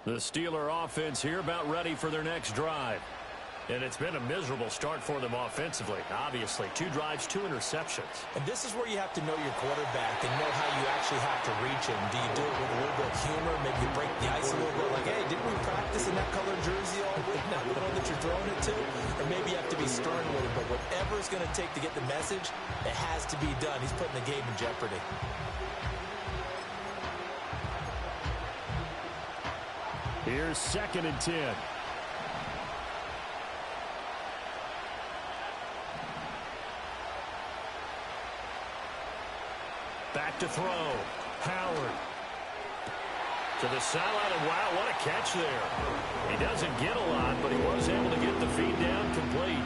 The Steeler offense here about ready for their next drive. And it's been a miserable start for them offensively. Obviously, 2 drives, 2 interceptions. And this is where you have to know your quarterback and know how you actually have to reach him. Do you do it with a little bit of humor? Maybe you break the ice a little bit like, hey, didn't we practice in that colored jersey all week? Not the one that you're throwing it to? Or maybe you have to be stern with it. But whatever it's going to take to get the message, it has to be done. He's putting the game in jeopardy. Here's 2nd and 10. Back to throw. Howard. To the sideline, and wow, what a catch there. He doesn't get a lot, but he was able to get the feed down complete.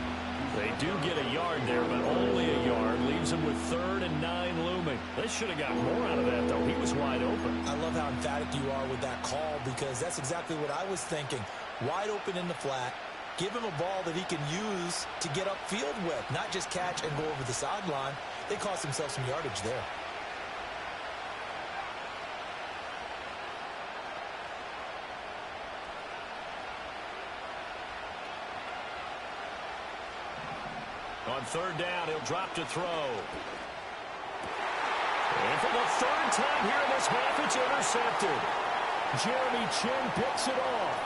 They do get a yard there, but only a yard. Leaves them with 3rd and 9 looming. They should have got more out of that, though. He was wide open. I love how emphatic you are with that call because that's exactly what I was thinking. Wide open in the flat. Give him a ball that he can use to get upfield with, not just catch and go over the sideline. They cost themselves some yardage there. On 3rd down, he'll drop to throw. And for the 3rd time here in this half, it's intercepted. Jeremy Chin picks it off.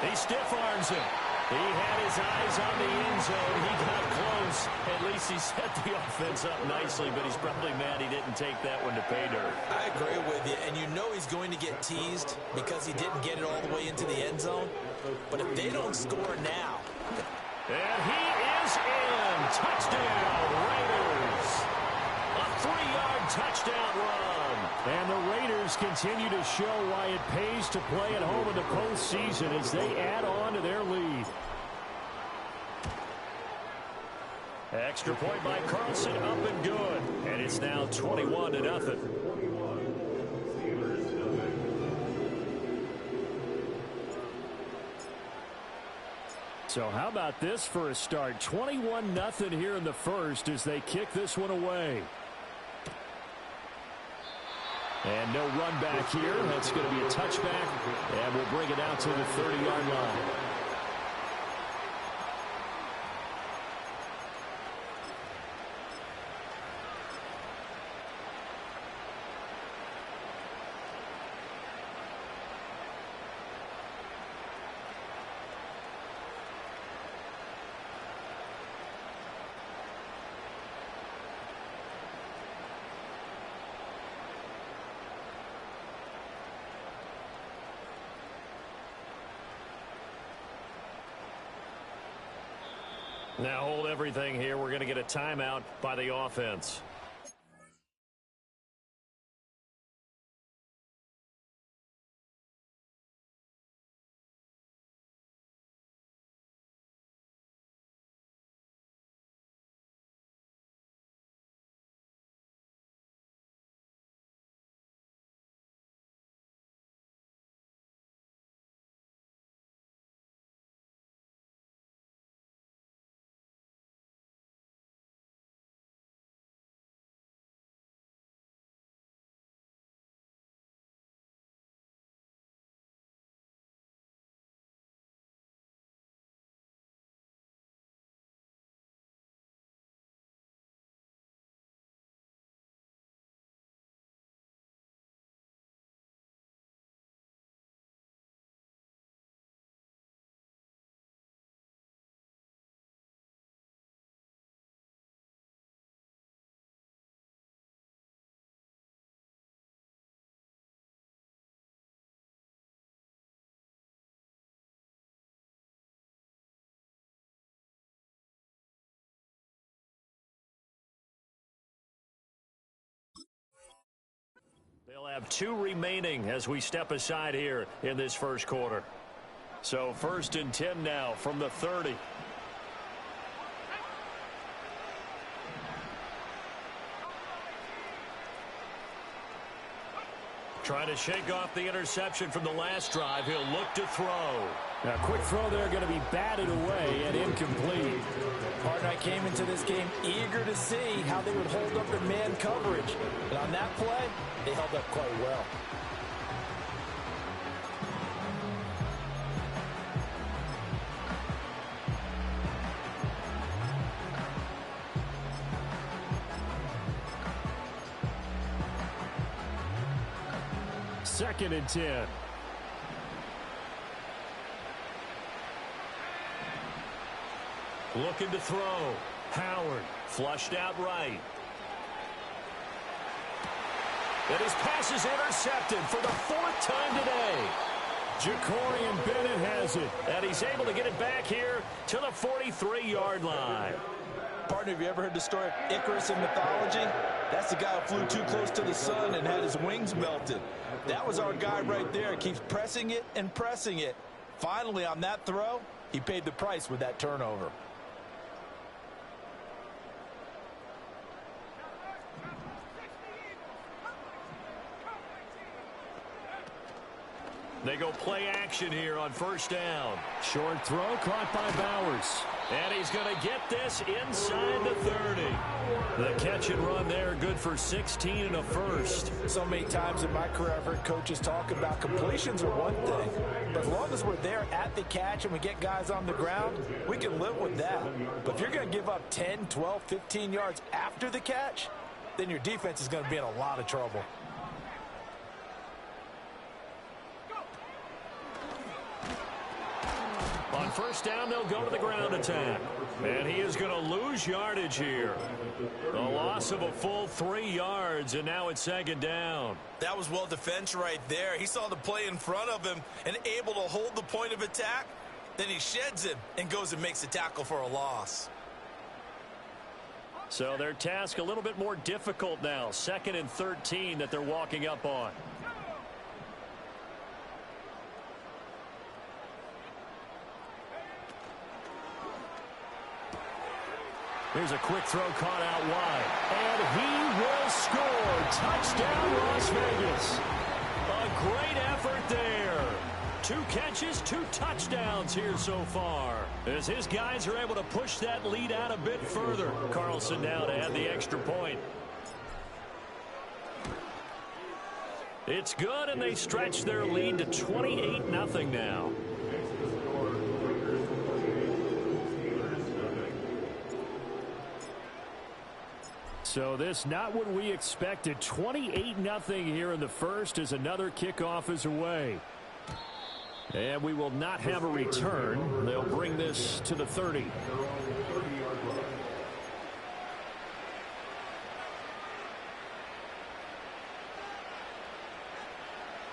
He stiff-arms him. He had his eyes on the end zone. He got close. At least he set the offense up nicely, but he's probably mad he didn't take that one to pay dirt. I agree with you, and you know he's going to get teased because he didn't get it all the way into the end zone. But if they don't score now... And he is in. Touchdown, Raiders. A 3-yard touchdown run. And the Raiders continue to show why it pays to play at home in the postseason as they add on to their lead. Extra point by Carlson, up and good. And it's now 21-0. So how about this for a start? 21-0 here in the first as they kick this one away. And no run back here. That's going to be a touchback. And we'll bring it out to the 30-yard line. Now hold everything here. We're going to get a timeout by the offense. They'll have 2 remaining as we step aside here in this first quarter. So 1st and 10 now from the 30. Trying to shake off the interception from the last drive. He'll look to throw. Now, quick throw there going to be batted away and incomplete. Partner, I came into this game eager to see how they would hold up in man coverage. And on that play, they held up quite well. 2nd and 10. Looking to throw. Howard flushed out right. And his pass is intercepted for the 4th time today. Jacorian Bennett has it, and he's able to get it back here to the 43-yard line. Partner, have you ever heard the story of Icarus in mythology? That's the guy who flew too close to the sun and had his wings melted. That was our guy right there. Keeps pressing it and pressing it. Finally, on that throw, he paid the price with that turnover. They go play action here on 1st down. Short throw caught by Bowers. And he's going to get this inside the 30. The catch and run there, good for 16 and a first. So many times in my career I've heard coaches talk about completions are one thing. But as long as we're there at the catch and we get guys on the ground, we can live with that. But if you're going to give up 10, 12, 15 yards after the catch, then your defense is going to be in a lot of trouble. On 1st down, they'll go to the ground attack. And he is going to lose yardage here. A loss of a full 3 yards, and now it's 2nd down. That was well defense right there. He saw the play in front of him and able to hold the point of attack. Then he sheds him and goes and makes a tackle for a loss. So their task a little bit more difficult now. 2nd and 13 that they're walking up on. Here's a quick throw caught out wide. And he will score. Touchdown, Las Vegas. A great effort there. 2 catches, 2 touchdowns here so far. As his guys are able to push that lead out a bit further. Carlson now to add the extra point. It's good, and they stretch their lead to 28-0 now. So this not what we expected. 28-0 here in the first as another kickoff is away. And we will not have a return. They'll bring this to the 30.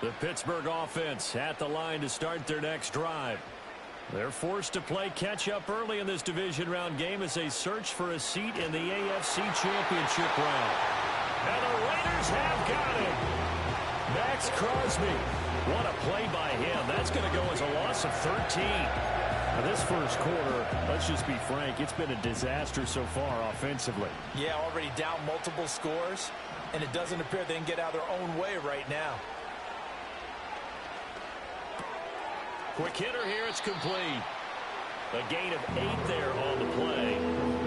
The Pittsburgh offense at the line to start their next drive. They're forced to play catch-up early in this division round game as they search for a seat in the AFC Championship round. And the Raiders have got him. Max Crosby. What a play by him. That's going to go as a loss of 13. Now this first quarter, let's just be frank, it's been a disaster so far offensively. Yeah, already down multiple scores, and it doesn't appear they can get out of their own way right now. Quick hitter here, it's complete. A gain of 8 there on the play.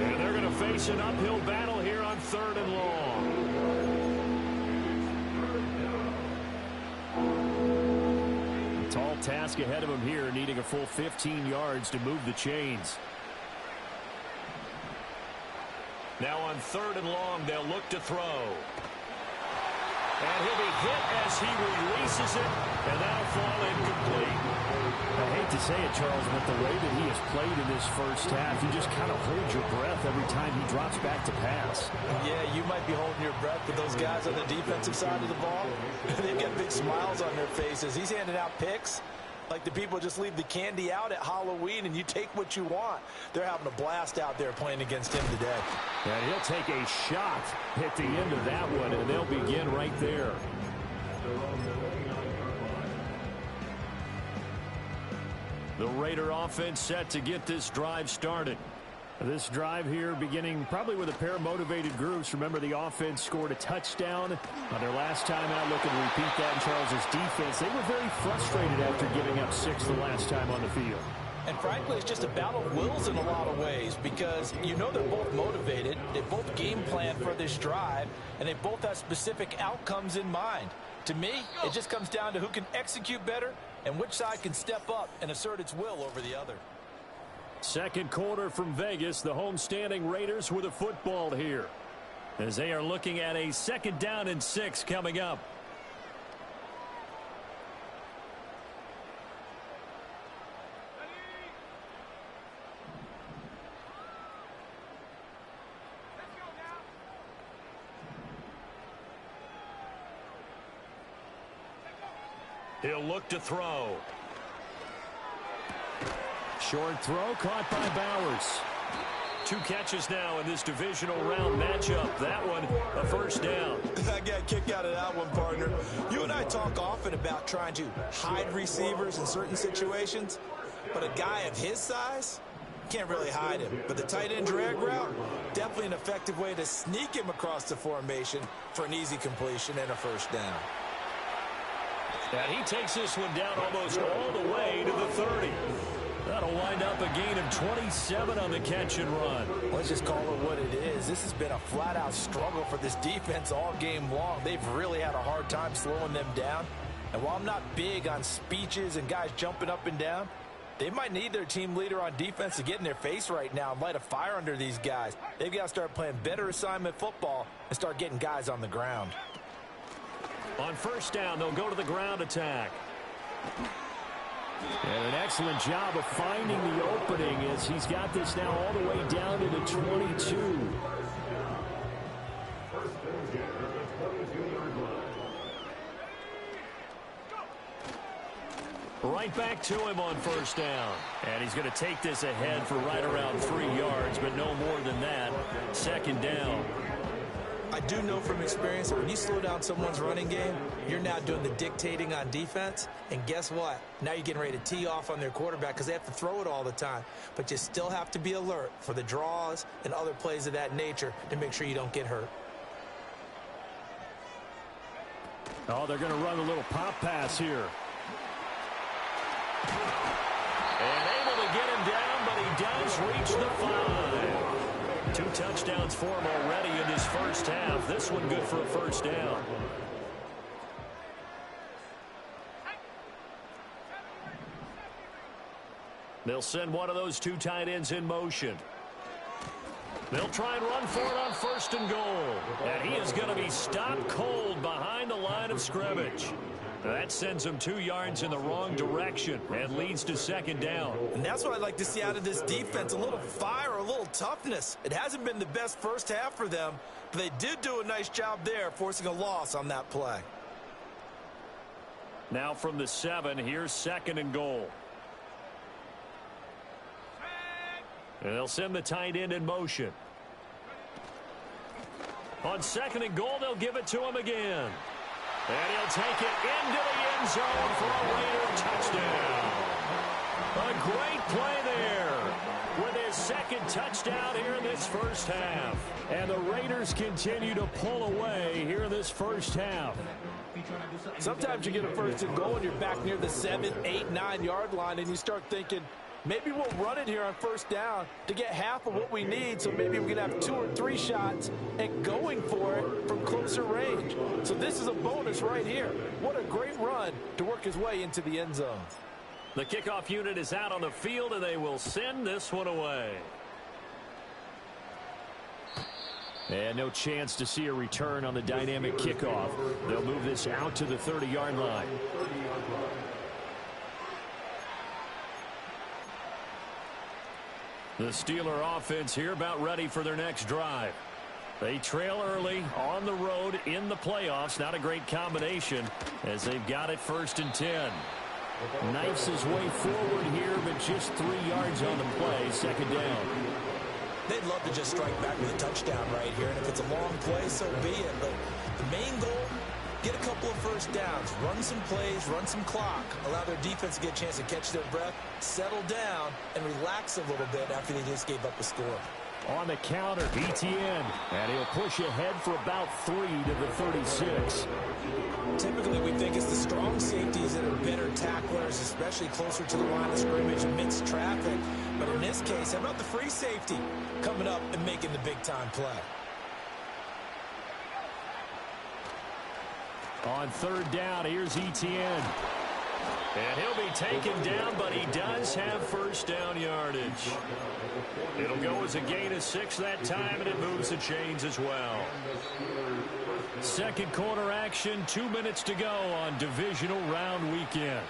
And they're going to face an uphill battle here on 3rd and long. A tall task ahead of him here, needing a full 15 yards to move the chains. Now on 3rd and long, they'll look to throw. And he'll be hit as he releases it, and that'll fall incomplete. I hate to say it, Charles, but the way that he has played in this first half, you just kind of hold your breath every time he drops back to pass. Yeah, you might be holding your breath, but those guys on the defensive side of the ball, they've got big smiles on their faces. He's handing out picks like the people just leave the candy out at Halloween and you take what you want. They're having a blast out there playing against him today. And he'll take a shot at the end of that one, and they'll begin right there. The Raider offense set to get this drive started. This drive here beginning probably with a pair of motivated groups. Remember, the offense scored a touchdown on their last time out. Looking to repeat that in Charles's defense. They were very frustrated after giving up 6 the last time on the field. And frankly, it's just a battle of wills in a lot of ways because you know they're both motivated. They both game plan for this drive, and they both have specific outcomes in mind. To me, it just comes down to who can execute better and which side can step up and assert its will over the other. Second quarter from Vegas. The homestanding Raiders with a football here as they are looking at a 2nd down and 6 coming up. He'll look to throw. Short throw caught by Bowers. 2 catches now in this divisional round matchup. That one, a first down. I got a kick out of that one, partner. You and I talk often about trying to hide receivers in certain situations, but a guy of his size can't really hide him. But the tight end drag route, definitely an effective way to sneak him across the formation for an easy completion and a first down. And he takes this one down almost all the way to the 30. That'll wind up a gain of 27 on the catch and run. Let's just call it what it is. This has been a flat-out struggle for this defense all game long. They've really had a hard time slowing them down. And while I'm not big on speeches and guys jumping up and down, they might need their team leader on defense to get in their face right now and light a fire under these guys. They've got to start playing better assignment football and start getting guys on the ground. On first down, they'll go to the ground attack. And an excellent job of finding the opening as he's got this now all the way down to the 22. Right back to him on first down. And he's going to take this ahead for right around 3 yards, but no more than that. Second down. I do know from experience that when you slow down someone's running game, you're now doing the dictating on defense. And guess what? Now you're getting ready to tee off on their quarterback because they have to throw it all the time. But you still have to be alert for the draws and other plays of that nature to make sure you don't get hurt. Oh, they're going to run a little pop pass here. And able to get him down, but he does reach the 5. 2 touchdowns for him already in this first half. This one good for a first down. They'll send one of those 2 tight ends in motion. They'll try and run for it on first and goal. And he is going to be stopped cold behind the line of scrimmage. That sends him 2 yards in the wrong direction and leads to second down. And that's what I'd like to see out of this defense, a little fire, a little toughness. It hasn't been the best first half for them, but they did do a nice job there, forcing a loss on that play. Now from the 7, here's second and goal. And they'll send the tight end in motion. On second and goal, they'll give it to him again. And he'll take it into the end zone for a Raider touchdown. A great play there with his second touchdown here in this first half. And the Raiders continue to pull away here in this first half. Sometimes you get a first and goal and you're back near the 7, 8, 9 yard line and you start thinking, maybe we'll run it here on first down to get half of what we need, so maybe we can have 2 or 3 shots and going for it from closer range. So this is a bonus right here. What a great run to work his way into the end zone. The kickoff unit is out on the field, and they will send this one away. And no chance to see a return on the dynamic kickoff. They'll move this out to the 30-yard line. The Steeler offense here about ready for their next drive. They trail early on the road in the playoffs. Not a great combination as they've got it first and 10. Knifes his way forward here, but just 3 yards on the play. Second down. They'd love to just strike back with a touchdown right here, and if it's a long play, so be it. But the main goal, get a couple of first downs, run some plays, run some clock, allow their defense to get a chance to catch their breath, settle down, and relax a little bit after they just gave up a score. On the counter, ETN, and he'll push ahead for about 3 to the 36. Typically, we think it's the strong safeties that are better tacklers, especially closer to the line of scrimmage amidst traffic. But in this case, how about the free safety coming up and making the big-time play? On third down, here's ETN. And he'll be taken down, but he does have first down yardage. It'll go as a gain of 6 that time, and it moves the chains as well. Second quarter action, 2 minutes to go on divisional round weekend.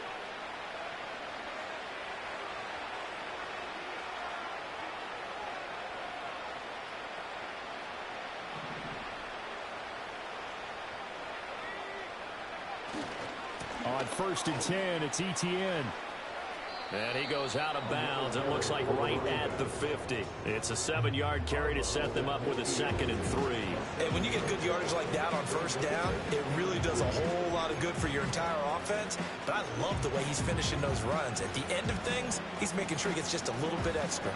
On 1st and 10, it's ETN. And he goes out of bounds. It looks like right at the 50. It's a 7-yard carry to set them up with a 2nd and 3. And when you get good yardage like that on 1st down, it really does a whole lot of good for your entire offense. But I love the way he's finishing those runs. At the end of things, he's making sure he gets just a little bit extra.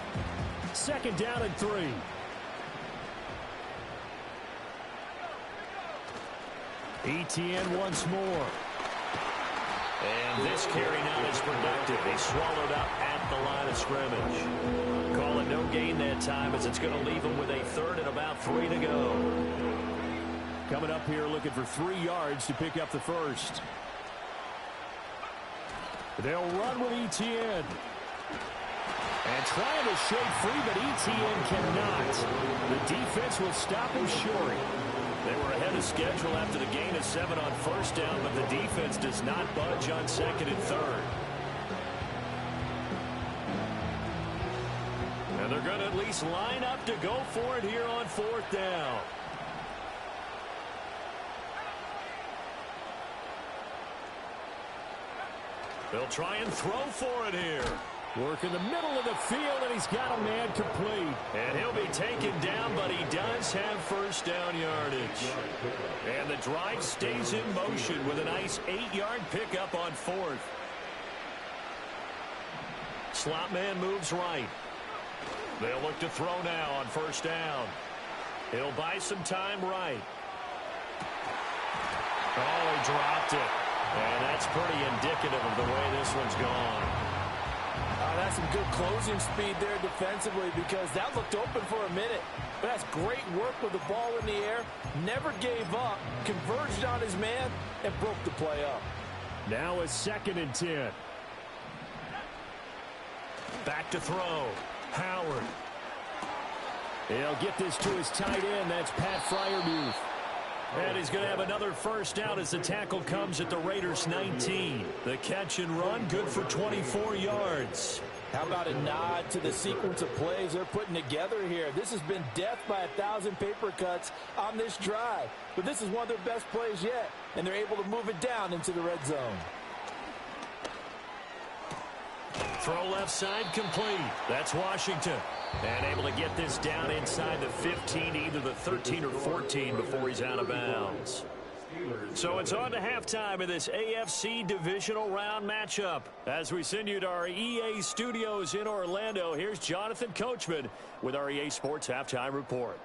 2nd down and 3. ETN once more. And this carry not as productive. He swallowed up at the line of scrimmage. Call it no gain that time as it's going to leave him with a 3rd and about 3 to go. Coming up here looking for 3 yards to pick up the 1st. They'll run with ETN. And trying to shake free, but ETN cannot. The defense will stop him short. They were ahead of schedule after the gain of 7 on 1st down, but the defense does not budge on 2nd and 3rd. And they're going to at least line up to go for it here on 4th down. They'll try and throw for it here. Work in the middle of the field, and he's got a man complete. And he'll be taken down, but he does have 1st down yardage. And the drive stays in motion with a nice 8-yard pickup on 4th. Slot man moves right. They'll look to throw now on 1st down. He'll buy some time right. Oh, he dropped it. And that's pretty indicative of the way this one's gone. That's some good closing speed there defensively because that looked open for a minute. But that's great work with the ball in the air. Never gave up, converged on his man, and broke the play up. Now a 2nd and 10. Back to throw. Howard. He'll get this to his tight end. That's Pat Freiermuth. And he's going to have another 1st down as the tackle comes at the Raiders' 19. The catch and run, good for 24 yards. How about a nod to the sequence of plays they're putting together here? This has been death by 1,000 paper cuts on this drive. But this is one of their best plays yet, and they're able to move it down into the red zone. Throw left side complete. That's Washington. And able to get this down inside the 15, either the 13 or 14 before he's out of bounds. So it's on to halftime of this AFC divisional round matchup. As we send you to our EA studios in Orlando, here's Jonathan Coachman with our EA Sports Halftime Report.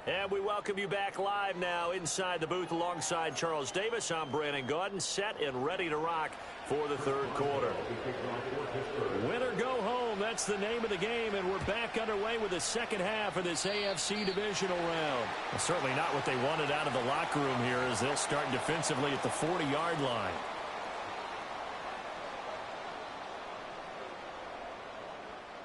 And we welcome you back live now inside the booth alongside Charles Davis. I'm Brandon Gaudin, set and ready to rock for the 3rd quarter. Win or go home, that's the name of the game, and we're back underway with the 2nd half of this AFC divisional round. Well, certainly not what they wanted out of the locker room here as they'll start defensively at the 40-yard line.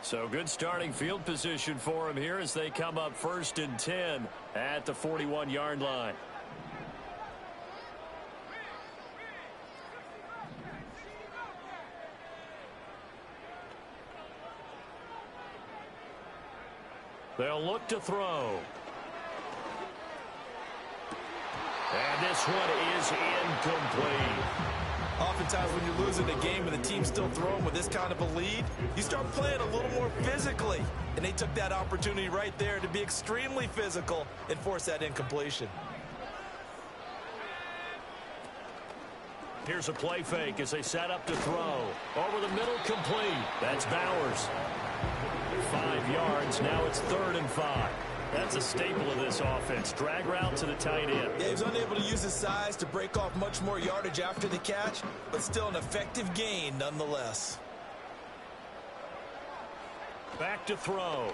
So good starting field position for him here as they come up 1st and 10 at the 41-yard line. They'll look to throw. And this one is incomplete. Oftentimes when you're losing a game and the team's still throwing with this kind of a lead, you start playing a little more physically. And they took that opportunity right there to be extremely physical and force that incompletion. Here's a play fake as they set up to throw. Over the middle, complete. That's Bowers. 5 yards. Now it's 3rd and 5. That's a staple of this offense. Drag route to the tight end. Yeah, he was unable to use his size to break off much more yardage after the catch, but still an effective gain nonetheless. Back to throw.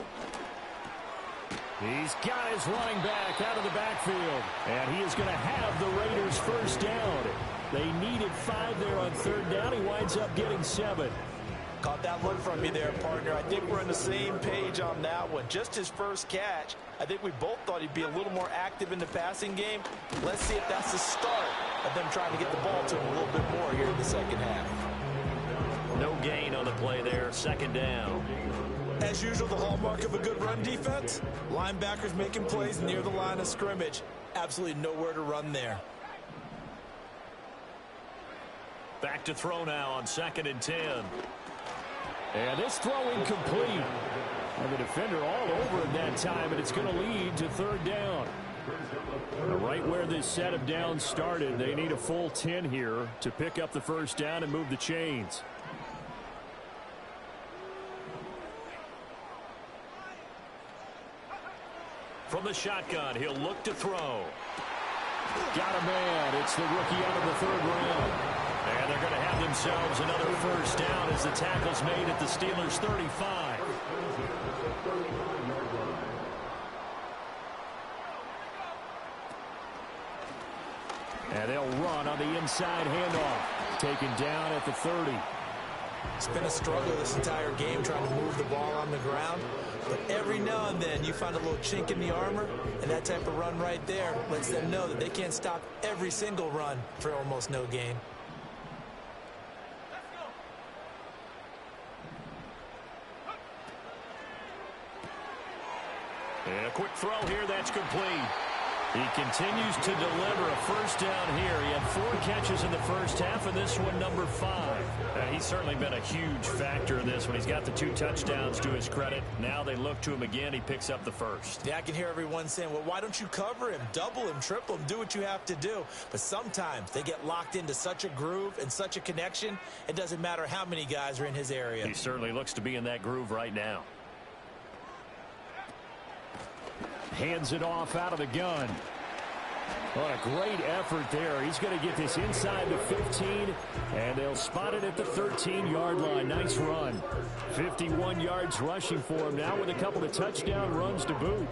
He's got his running back out of the backfield. And he is going to have the Raiders 1st down. They needed 5 there on 3rd down. He winds up getting 7. Caught that look from you there, partner. I think we're on the same page on that one. Just his first catch. I think we both thought he'd be a little more active in the passing game. Let's see if that's the start of them trying to get the ball to him a little bit more here in the 2nd half. No gain on the play there. 2nd down. As usual, the hallmark of a good run defense, linebackers making plays near the line of scrimmage. Absolutely nowhere to run there. Back to throw now on 2nd and 10. And this throw incomplete. And the defender all over it that time, and it's going to lead to 3rd down. Right where this set of downs started, they need a full 10 here to pick up the 1st down and move the chains. From the shotgun, he'll look to throw. Got a man. It's the rookie out of the 3rd round. And they're going to have themselves another 1st down as the tackle's made at the Steelers' 35. And they'll run on the inside handoff. Taken down at the 30. It's been a struggle this entire game trying to move the ball on the ground. But every now and then you find a little chink in the armor, and that type of run right there lets them know that they can't stop every single run for almost no gain. And a quick throw here, that's complete. He continues to deliver a 1st down here. He had 4 catches in the 1st half, and this one number 5. He's certainly been a huge factor in this one. He's got the 2 touchdowns to his credit. Now they look to him again. He picks up the 1st. Yeah, I can hear everyone saying, well, why don't you cover him, double him, triple him, do what you have to do. But sometimes they get locked into such a groove and such a connection, it doesn't matter how many guys are in his area. He certainly looks to be in that groove right now. Hands it off out of the gun. What a great effort there. He's going to get this inside the 15, and they'll spot it at the 13-yard line. Nice run. 51 yards rushing for him now with a couple of touchdown runs to boot.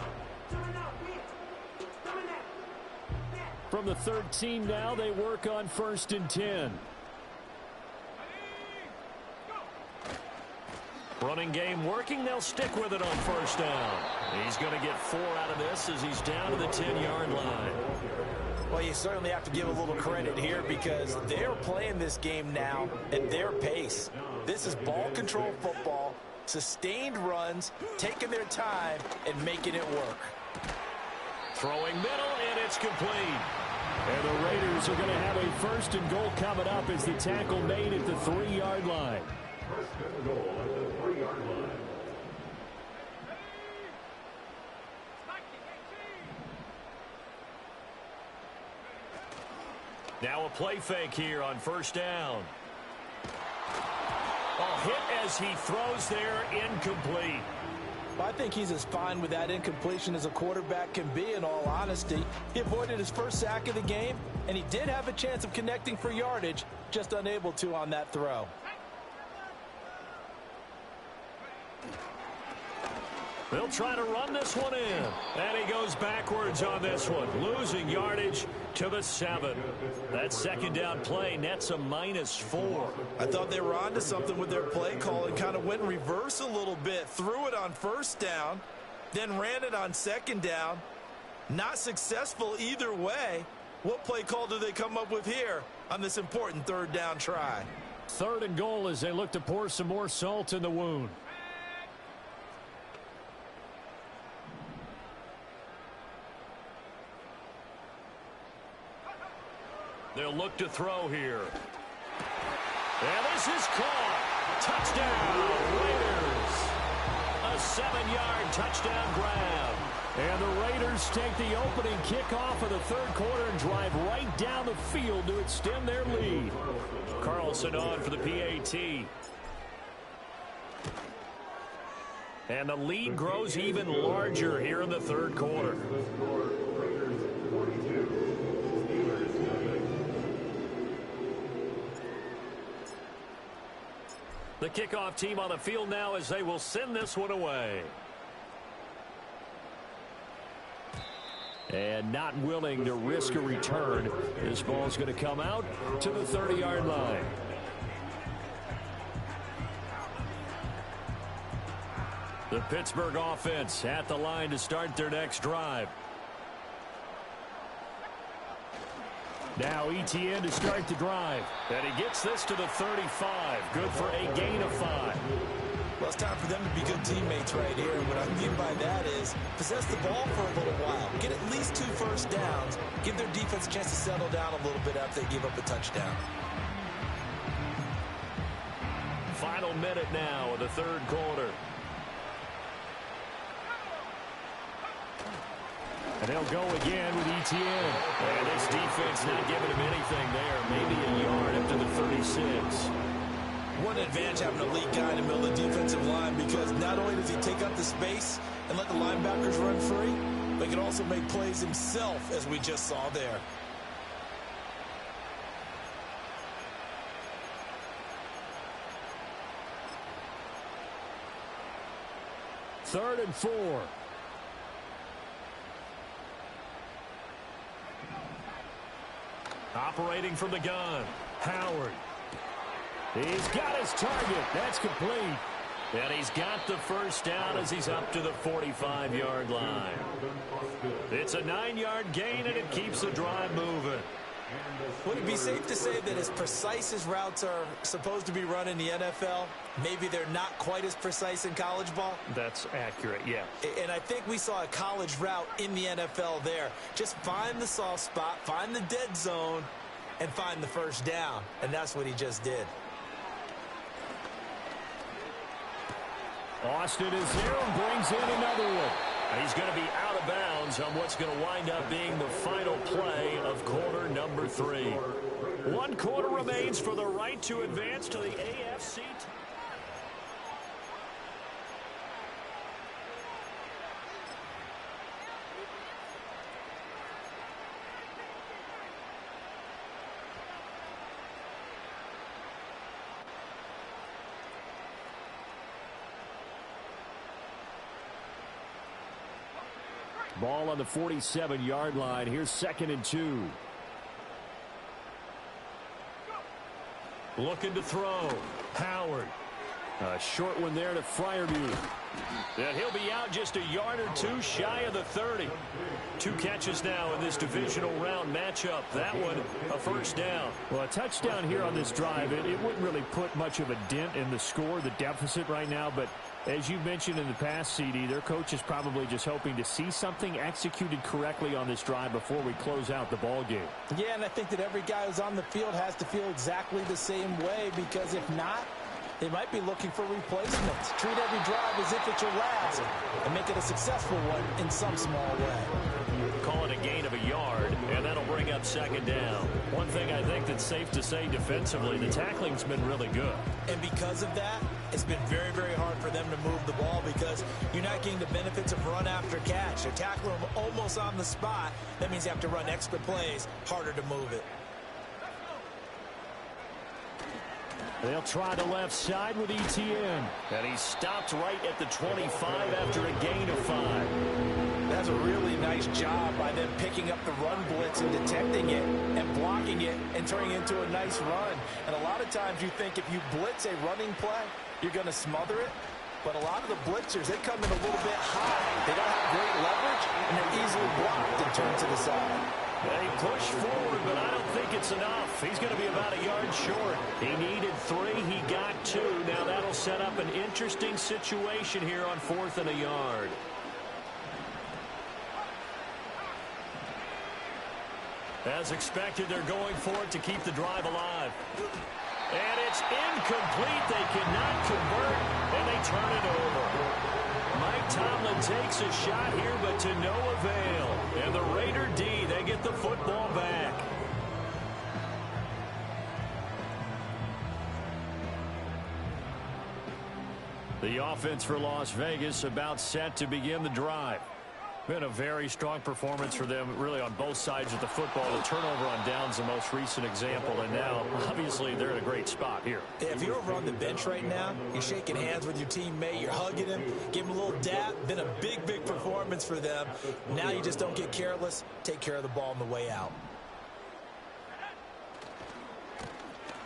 From the 13 now, they work on 1st and 10. Running game working. They'll stick with it on 1st down. He's going to get 4 out of this as he's down to the 10-yard line. Well, you certainly have to give a little credit here because they're playing this game now at their pace. This is ball control football, sustained runs, taking their time, and making it work. Throwing middle, and it's complete. And the Raiders are going to have a 1st and goal coming up as the tackle made at the 3-yard line. Now a play fake here on 1st down. A hit as he throws there, incomplete. Well, I think he's as fine with that incompletion as a quarterback can be, in all honesty. He avoided his 1st sack of the game, and he did have a chance of connecting for yardage, just unable to on that throw. They'll try to run this one in. And he goes backwards on this one, losing yardage to the 7. That 2nd down play nets a -4. I thought they were onto something with their play call and kind of went in reverse a little bit. Threw it on 1st down, then ran it on 2nd down. Not successful either way. What play call do they come up with here on this important 3rd down try? 3rd and goal as they look to pour some more salt in the wound. They'll look to throw here. And this is caught. Touchdown, Raiders. A 7-yard touchdown grab. And the Raiders take the opening kickoff of the 3rd quarter and drive right down the field to extend their lead. Carlson on for the PAT. And the lead grows even larger here in the 3rd quarter. The kickoff team on the field now as they will send this one away. And not willing to risk a return. This ball's going to come out to the 30-yard line. The Pittsburgh offense at the line to start their next drive. Now ETN to start the drive. And he gets this to the 35. Good for a gain of 5. Well, it's time for them to be good teammates right here. What I mean by that is possess the ball for a little while. Get at least 2 first downs. Give their defense a chance to settle down a little bit after they give up a touchdown. Final minute now of the third quarter. And they'll go again with Etienne. And this defense not giving him anything there. Maybe a yard up to the 36. What an advantage having a lead guy in the middle of the defensive line, because not only does he take up the space and let the linebackers run free, but he can also make plays himself, as we just saw there. Third and 4. Operating from the gun, Howard. He's got his target. That's complete. And he's got the first down as he's up to the 45-yard line. It's a 9-yard gain, and it keeps the drive moving. Would it be safe to say that as precise as routes are supposed to be run in the NFL, maybe they're not quite as precise in college ball? That's accurate, yeah. And I think we saw a college route in the NFL there. Just find the soft spot, find the dead zone, and find the first down. And that's what he just did. Austin is there and brings in another one. And he's going to be out of bounds on what's going to wind up being the final play of quarter number 3. 1 quarter remains for the right to advance to the AFC. Ball on the 47-yard line. Here's 2nd and 2. Looking to throw. Howard. A short one there to Freiermuth. And he'll be out just a yard or 2 shy of the 30. 2 catches now in this divisional round matchup. That one, a first down. Well, a touchdown here on this drive, it wouldn't really put much of a dent in the score, the deficit right now, but as you mentioned in the past, CD, their coach is probably just hoping to see something executed correctly on this drive before we close out the ball game. Yeah, and I think that every guy who's on the field has to feel exactly the same way, because if not, they might be looking for replacements. Treat every drive as if it's your last and make it a successful one in some small way. Call it a gain of a yard, and that'll bring up 2nd down. One thing I think that's safe to say defensively, the tackling's been really good. And because of that, it's been very, very hard for them to move the ball, because you're not getting the benefits of run after catch. They're tackling them almost on the spot. That means you have to run extra plays, harder to move it. They'll try the left side with Etienne. And he stopped right at the 25 after a gain of 5. That's a really nice job by them picking up the run blitz and detecting it and blocking it and turning it into a nice run. And a lot of times you think if you blitz a running play, you're going to smother it. But a lot of the blitzers, they come in a little bit high. They don't have great leverage, and they're easily blocked and turned to the side. They push forward, but I don't think it's enough. He's going to be about a yard short. He needed 3. He got 2. Now that'll set up an interesting situation here on 4th and a yard. As expected, they're going for it to keep the drive alive. And it's incomplete. They cannot convert, and they turn it over. Mike Tomlin takes a shot here, but to no avail. And the Raider D, they get the football back. The offense for Las Vegas about set to begin the drive. Been a very strong performance for them, really, on both sides of the football. The turnover on downs, the most recent example, and now, obviously, they're in a great spot here. If you're over on the bench right now, you're shaking hands with your teammate, you're hugging him, give him a little dap. Been a big, big performance for them. Now you just don't get careless. Take care of the ball on the way out.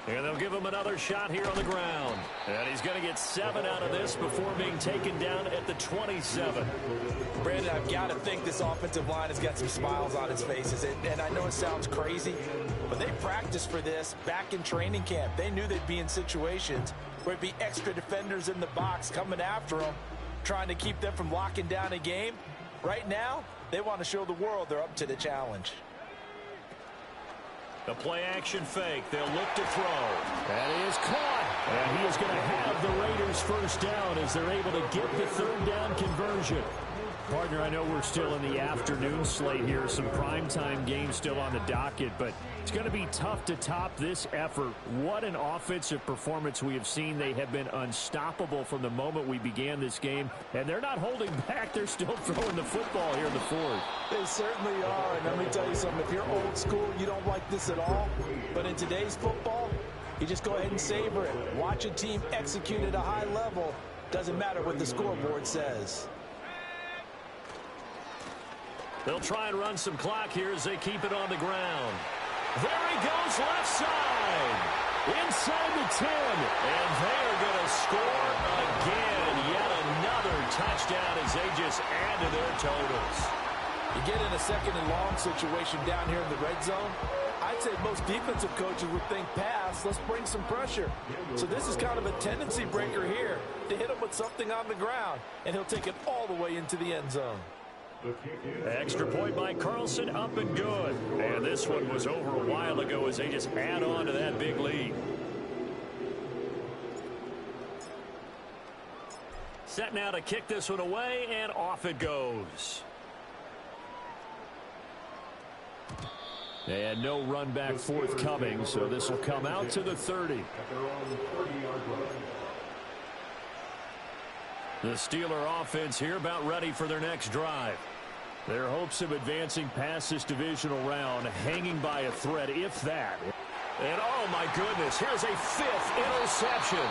And they'll give him another shot here on the ground. And he's going to get 7 out of this before being taken down at the 27. Brandon, I've got to think this offensive line has got some smiles on its faces. And I know it sounds crazy, but they practiced for this back in training camp. They knew they'd be in situations where there'd be extra defenders in the box coming after them, trying to keep them from locking down a game. Right now, they want to show the world they're up to the challenge. The play-action fake. They'll look to throw. That is caught. And he is going to have the Raiders first down as they're able to get the third down conversion. Partner, I know we're still in the afternoon slate here. Some primetime games still on the docket, but it's going to be tough to top this effort. What an offensive performance we have seen. They have been unstoppable from the moment we began this game, and they're not holding back. They're still throwing the football here in the fourth. They certainly are, and let me tell you something. If you're old school, you don't like this at all. But in today's football, you just go ahead and savor it. Watch a team execute at a high level. Doesn't matter what the scoreboard says. They'll try and run some clock here as they keep it on the ground. There he goes, left side. Inside the 10. And they are going to score again. Yet another touchdown as they just add to their totals. You get in a second and long situation down here in the red zone. I'd say most defensive coaches would think pass, let's bring some pressure. So this is kind of a tendency breaker here to hit him with something on the ground, and he'll take it all the way into the end zone. Extra point by Carlson, up and good. And this one was over a while ago as they just add on to that big lead. Set now to kick this one away, and off it goes. And no run back forthcoming, so this will come out to the 30. The Steeler offense here about ready for their next drive. Their hopes of advancing past this divisional round hanging by a thread, if that. And oh my goodness, here's a 5th interception.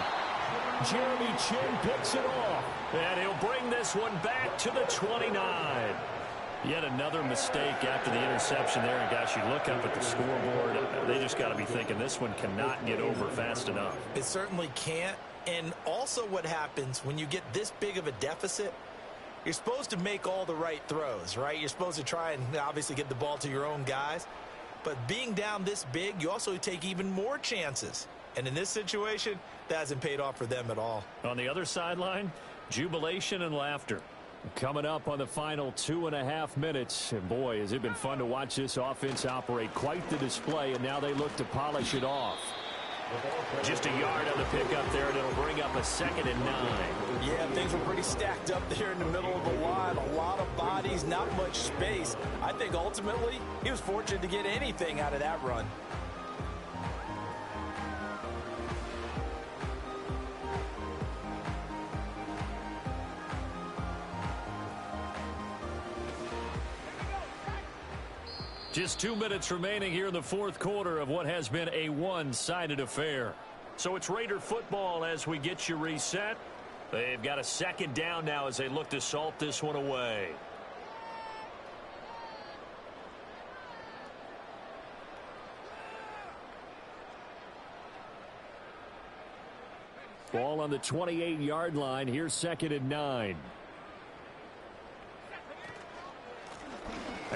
Jeremy Chin picks it off. And he'll bring this one back to the 29. Yet another mistake after the interception there. And gosh, you look up at the scoreboard, they just got to be thinking this one cannot get over fast enough. It certainly can't. And also what happens when you get this big of a deficit, you're supposed to make all the right throws, right? You're supposed to try and obviously get the ball to your own guys. But being down this big, you also take even more chances. And in this situation, that hasn't paid off for them at all. On the other sideline, jubilation and laughter. Coming up on the final 2.5 minutes. And boy, has it been fun to watch this offense operate. Quite the display, and now they look to polish it off. Just a yard on the pickup there, and it'll bring up a 2nd and 9. Yeah, things were pretty stacked up there in the middle of the line. A lot of bodies, not much space. I think ultimately he was fortunate to get anything out of that run. Just 2 minutes remaining here in the fourth quarter of what has been a one-sided affair. So it's Raider football as we get you reset. They've got a 2nd down now as they look to salt this one away. Ball on the 28-yard line. Here's 2nd and 9.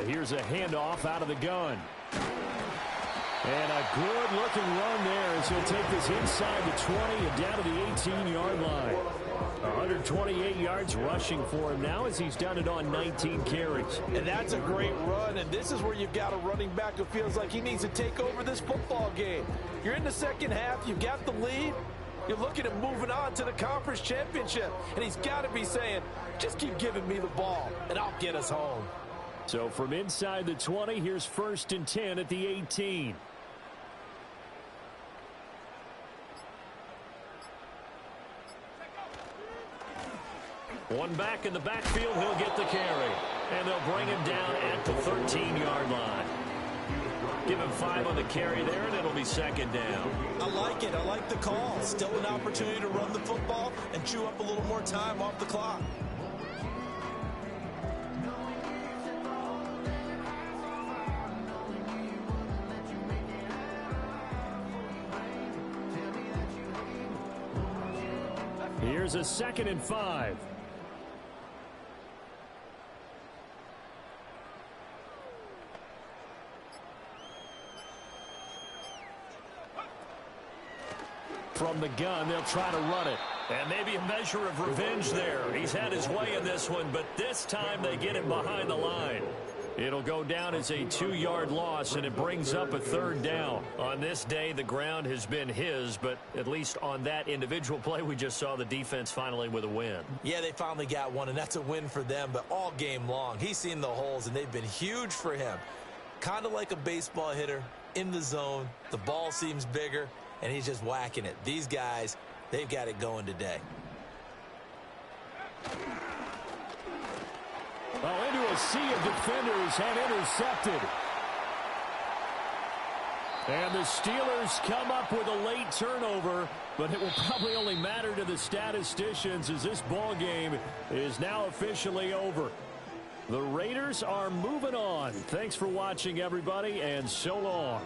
Here's a handoff out of the gun. And a good-looking run there as he'll take this inside the 20 and down to the 18-yard line. 128 yards rushing for him now as he's done it on 19 carries. And that's a great run, and this is where you've got a running back who feels like he needs to take over this football game. You're in the second half, you've got the lead. You're looking at moving on to the conference championship, and he's got to be saying, just keep giving me the ball, and I'll get us home. So from inside the 20, here's 1st and 10 at the 18. One back in the backfield, he'll get the carry. And they'll bring him down at the 13-yard line. Give him 5 on the carry there, and it'll be 2nd down. I like it. I like the call. Still an opportunity to run the football and chew up a little more time off the clock. Here's a 2nd and 5. from the gun. They'll try to run it. And maybe a measure of revenge there. He's had his way in this one, but this time they get him behind the line. It'll go down as a 2-yard loss, and it brings up a 3rd down. On this day, the ground has been his, but at least on that individual play, we just saw the defense finally with a win. Yeah, they finally got one, and that's a win for them, but all game long, he's seen the holes, and they've been huge for him. Kind of like a baseball hitter in the zone. The ball seems bigger, and he's just whacking it. These guys, they've got it going today. Oh, into a sea of defenders and intercepted. And the Steelers come up with a late turnover, but it will probably only matter to the statisticians as this ball game is now officially over. The Raiders are moving on. Thanks for watching, everybody, and so long.